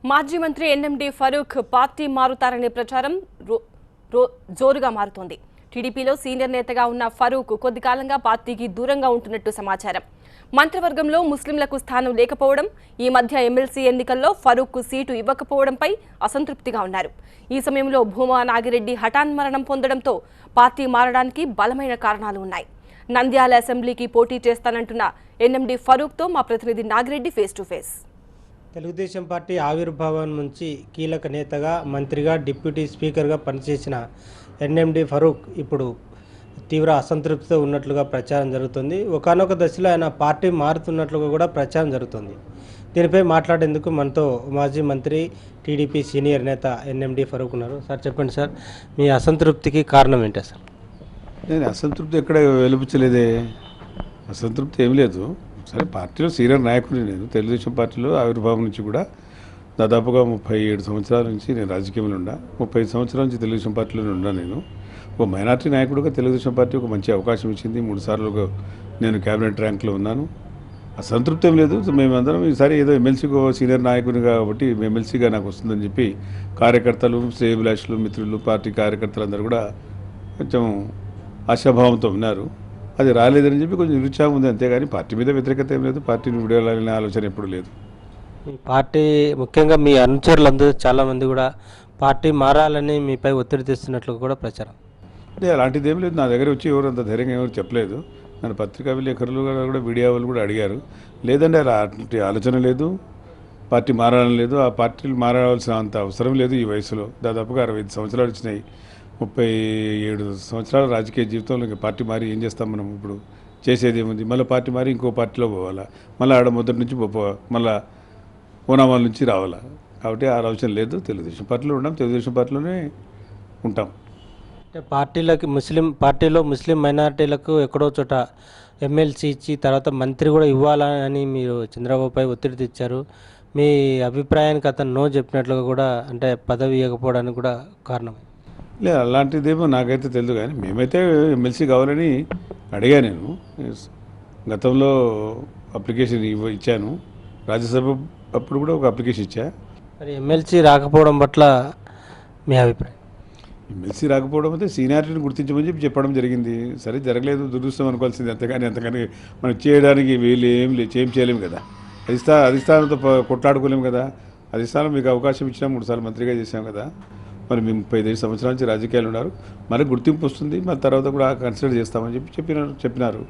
మాజీ మంత్రి NMD Farooq party మారుతారనే ప్రచారం జోరుగా మారుతోంది. టీడీపీలో సీనియర్ నేతగా ఉన్న ఫరూక్ కొద్ది కాలంగా పార్టీకి దూరంగా ఉంటున్నట్టు సమాచారం. మంత్రివర్గంలో ముస్లింలకు స్థానం లేకపోవడం, ఈ మధ్య ఎమ్మెల్సీ ఎన్నికల్లో ఫరూక్ సీటు ఇవ్వకపోవడంపై అసంతృప్తిగా ఉన్నారు. ఈ సమయంలో భూమా నాగిరెడ్డి హఠాన్మరణం పొందడంతో పార్టీ మారడానికి బలమైన కారణాలు ఉన్నాయి. నంద్యాల అసెంబ్లీకి పోటీ చేస్తానంటున్న ఎన్ఎండి ఫరూక్తో మా ప్రతినిధి Nagireddy face to face. Telugu Desam party ఆవిర్భావం నుంచి కీలక నేతగా, మంత్రిగా, డిప్యూటీ స్పీకర్గా పనిచేసిన ఎన్ఎండి ఫరూక్ ఇప్పుడు తీవ్ర అసంతృప్తితో ఉన్నట్లుగా ప్రచారం జరుగుతుంది. ఒకానొక దశలో ఆయన పార్టీ మారుతున్నట్లుగా కూడా ప్రచారం జరుగుతుంది. దీనిపై మాట్లాడేందుకు మనతో మాజీ మంత్రి, టీడీపీ సీనియర్ నేత ఎన్ఎండి ఫరూక్ ఉన్నారు. సార్ చెప్పండి సార్, మీ అసంతృప్తికి కారణం ఏంటి సార్? నేను అసంతృప్తి ఎక్కడ వెలిపించలేదే, అసంతృప్తి ఏం లేదు. సరే, పార్టీలో సీనియర్ నాయకుడిని నేను. తెలుగుదేశం పార్టీలో ఆవిర్భావం నుంచి కూడా దాదాపుగా 37 సంవత్సరాల నుంచి నేను రాజకీయంలో ఉన్నా. 35 సంవత్సరాల నుంచి తెలుగుదేశం పార్టీలోనే ఉన్నా. నేను ఒక మైనార్టీ నాయకుడిగా తెలుగుదేశం పార్టీ ఒక మంచి అవకాశం ఇచ్చింది. 3 సార్లు నేను క్యాబినెట్ ర్యాంక్లో ఉన్నాను. అసంతృప్తి ఏం లేదు. మేమందరం ఈసారి ఏదో ఎమ్మెల్సీగా సీనియర్ నాయకుడిని కాబట్టి ఎమ్మెల్సీగా నాకు వస్తుందని చెప్పి కార్యకర్తలు, శ్రేయభిలాషులు, మిత్రులు, పార్టీ కార్యకర్తలు అందరూ కూడా కొంచెం ఆశాభావంతో ఉన్నారు. అది రాలేదని చెప్పి కొంచెం నిరుత్సాహం ఉంది, అంతేగాని పార్టీ మీద వ్యతిరేకత ఏం లేదు. పార్టీని విడవాలనే ఆలోచన ఎప్పుడు లేదు. పార్టీ ముఖ్యంగా మీ అనుచరులందరూ చాలామంది కూడా పార్టీ మారాలని మీపై ఒత్తిడి తెస్తున్నట్లు కూడా ప్రచారం. అంటే అలాంటిది ఏం లేదు. నా దగ్గర వచ్చి ఎవరు అంత ధైర్యంగా ఎవరు చెప్పలేదు. నన్ను పత్రికా విలేకరులు కూడా, మీడియా వాళ్ళు కూడా అడిగారు. లేదంటే అలాంటి ఆలోచన లేదు, పార్టీ మారాలని లేదు. ఆ పార్టీలు మారాల్సిన అంత అవసరం లేదు. ఈ వయసులో దాదాపుగా 65 సంవత్సరాలు వచ్చినాయి. 37 సంవత్సరాల రాజకీయ జీవితంలో ఇంకా పార్టీ మారి ఏం చేస్తాం మనం? ఇప్పుడు చేసేది ఏముంది? మళ్ళీ పార్టీ మారి ఇంకో పార్టీలో పోవాలా, మళ్ళీ ఆడ మొదటి నుంచి మళ్ళీ ఓనామాల నుంచి రావాలా. కాబట్టి ఆ ఆలోచన లేదు. తెలుగుదేశం పార్టీలో ఉన్నాం, తెలుగుదేశం పార్టీలోనే ఉంటాం. అంటే పార్టీలో ముస్లిం మైనారిటీలకు ఎక్కడో చోట ఎమ్మెల్సీ ఇచ్చి తర్వాత మంత్రి కూడా ఇవ్వాలని మీరు చంద్రబాబుపై ఒత్తిడి తెచ్చారు. మీ అభిప్రాయానికి అతను నో చెప్పినట్లుగా కూడా, అంటే పదవి ఇవ్వకపోవడానికి కూడా కారణం లేదు. అలాంటిదేమో నాకైతే తెలియదు, కానీ మేమైతే ఎమ్మెల్సీ కావాలని అడిగా. నేను గతంలో అప్లికేషన్ ఇచ్చాను. రాజ్యసభ అప్పుడు కూడా ఒక అప్లికేషన్ ఇచ్చా. మరి ఎమ్మెల్సీ రాకపోవడం పట్ల మీ అభిప్రాయం? ఎమ్మెల్సీ రాకపోవడం అయితే సీనియారిటీని గుర్తించమని చెప్పడం జరిగింది. సరే, జరగలేదు, దురదృష్టం అనుకోవాల్సింది. అంతగాని మనం చేయడానికి వీళ్ళు ఏం చేయలేము కదా. అధిష్టానంతో కొట్లాడుకోలేము కదా. అధిష్టానం మీకు అవకాశం ఇచ్చినా 3 సార్లు మంత్రిగా చేశాం కదా. మరి మేము 35 సంవత్సరాల నుంచి రాజకీయాలు ఉన్నారు. మరి గుర్తింపు వస్తుంది, మరి తర్వాత కూడా కన్సిడర్ చేస్తామని చెప్పినారు.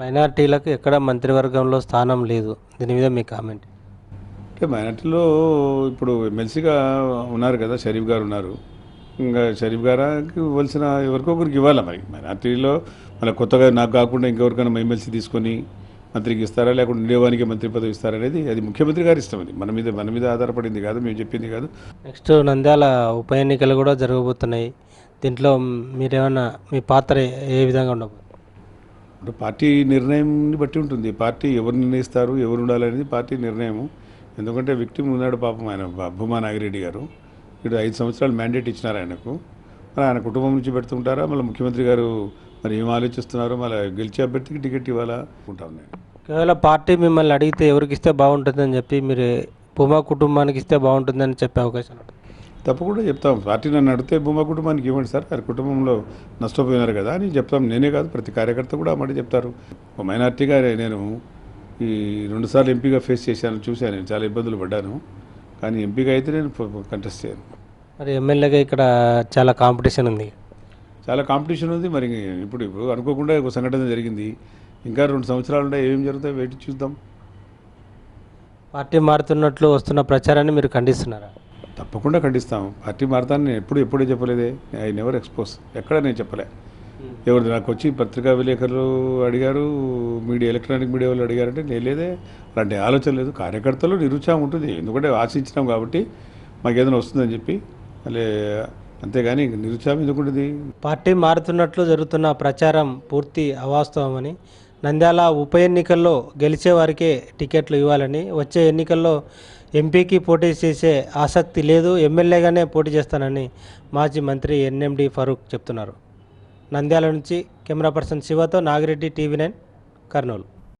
మైనార్టీలకు ఎక్కడ మంత్రివర్గంలో స్థానం లేదు, దీని మీద మీ కామెంట్? అంటే మైనార్టీలో ఇప్పుడు ఎమ్మెల్సీగా ఉన్నారు కదా, షరీఫ్ గారు ఉన్నారు. ఇంకా షరీఫ్ గారికి ఇవ్వాల్సిన ఎవరికొకరికి ఇవ్వాలా. మరి మైనార్టీలో మన కొత్తగా నాకు కాకుండా ఇంకెవరికైనా ఎమ్మెల్సీ తీసుకొని మంత్రికి ఇస్తారా, లేకుంటే ఉండేవానికి మంత్రి పదవి ఇస్తారనేది అది ముఖ్యమంత్రి గారి ఇష్టం. అది మన మీద ఆధారపడింది కాదు, మేము చెప్పింది కాదు. నెక్స్ట్ నంద్యాల ఉప ఎన్నికలు కూడా జరగబోతున్నాయి. దీంట్లో మీరేమన్నా మీ పాత్ర ఏ విధంగా ఉండబోతుంది? ఇప్పుడు పార్టీ నిర్ణయంని బట్టి ఉంటుంది. పార్టీ ఎవరు నిర్ణయిస్తారు, ఎవరు ఉండాలనేది పార్టీ నిర్ణయం. ఎందుకంటే విక్టిమ్ ఉన్నాడు పాపం, ఆయన భూమా నాగిరెడ్డి గారు. ఇప్పుడు 5 సంవత్సరాలు మ్యాండేట్ ఇచ్చినారు ఆయనకు. మరి ఆయన కుటుంబం నుంచి పెడుతుంటారా, మళ్ళీ ముఖ్యమంత్రి గారు మరి ఏం ఆలోచిస్తున్నారు, మళ్ళీ గెలిచే అభ్యర్థికి టికెట్ ఇవ్వాలా అనుకుంటా ఉన్నాను. కేవలం పార్టీ మిమ్మల్ని అడిగితే ఎవరికి ఇస్తే బాగుంటుందని చెప్పి మీరు భూమా కుటుంబానికి ఇస్తే బాగుంటుందని చెప్పే అవకాశం ఉంటుంది? తప్పకుండా చెప్తాం. పార్టీ నన్ను అడిగితే భూమా కుటుంబానికి ఇవ్వండి సార్, వారి కుటుంబంలో నష్టపోయినారు కదా అని చెప్తాం. నేనే కాదు, ప్రతి కార్యకర్త కూడా ఆ మాట చెప్తారు. ఒక మైనార్టీగా నేను ఈ 2 సార్లు ఎంపీగా ఫేస్ చేశాను, చూశాను. నేను చాలా ఇబ్బందులు పడ్డాను, కానీ ఎంపీగా అయితే నేను కంటెస్ట్ చేయను. మరి ఎమ్మెల్యేగా ఇక్కడ చాలా కాంపిటీషన్ ఉంది. చాలా కాంపిటీషన్ ఉంది. మరి ఇప్పుడు అనుకోకుండా ఒక సంఘటన జరిగింది. ఇంకా 2 సంవత్సరాలు ఉంటే ఏమేమి జరుగుతాయి, వెయిట్ చూద్దాం. పార్టీ మారుతున్నట్లు వస్తున్న ప్రచారాన్ని మీరు ఖండిస్తున్నారా? తప్పకుండా ఖండిస్తాం. పార్టీ మారుతానని నేను ఎప్పుడే చెప్పలేదే. ఐ నెవర్ ఎక్స్పోజ్, ఎక్కడ నేను చెప్పలే. ఎవరు నాకు వచ్చి పత్రికా విలేకరులు అడిగారు, ఎలక్ట్రానిక్ మీడియా వాళ్ళు అడిగారంటే నేను లేదే, అలాంటి ఆలోచన లేదు. కార్యకర్తలు నిరుత్సాహం ఉంటుంది, ఎందుకంటే ఆశించినాం కాబట్టి మాకు ఏదైనా వస్తుందని చెప్పి. అంతేగాని నిరుత్సాహం ఎందుకుంటుంది? పార్టీ మారుతున్నట్లు జరుగుతున్న ప్రచారం పూర్తి అవాస్తవమని, నంద్యాల ఉప ఎన్నికల్లో గెలిచే వారికే టికెట్లు ఇవ్వాలని, వచ్చే ఎన్నికల్లో ఎంపీకి పోటీ చేసే ఆసక్తి లేదు, ఎమ్మెల్యేగానే పోటీ చేస్తానని మాజీ మంత్రి ఎన్ఎండి ఫరూక్ చెప్తున్నారు. నంద్యాల నుంచి కెమెరా పర్సన్ శివతో నాగిరెడ్డి, టీవీ 9 కర్నూలు.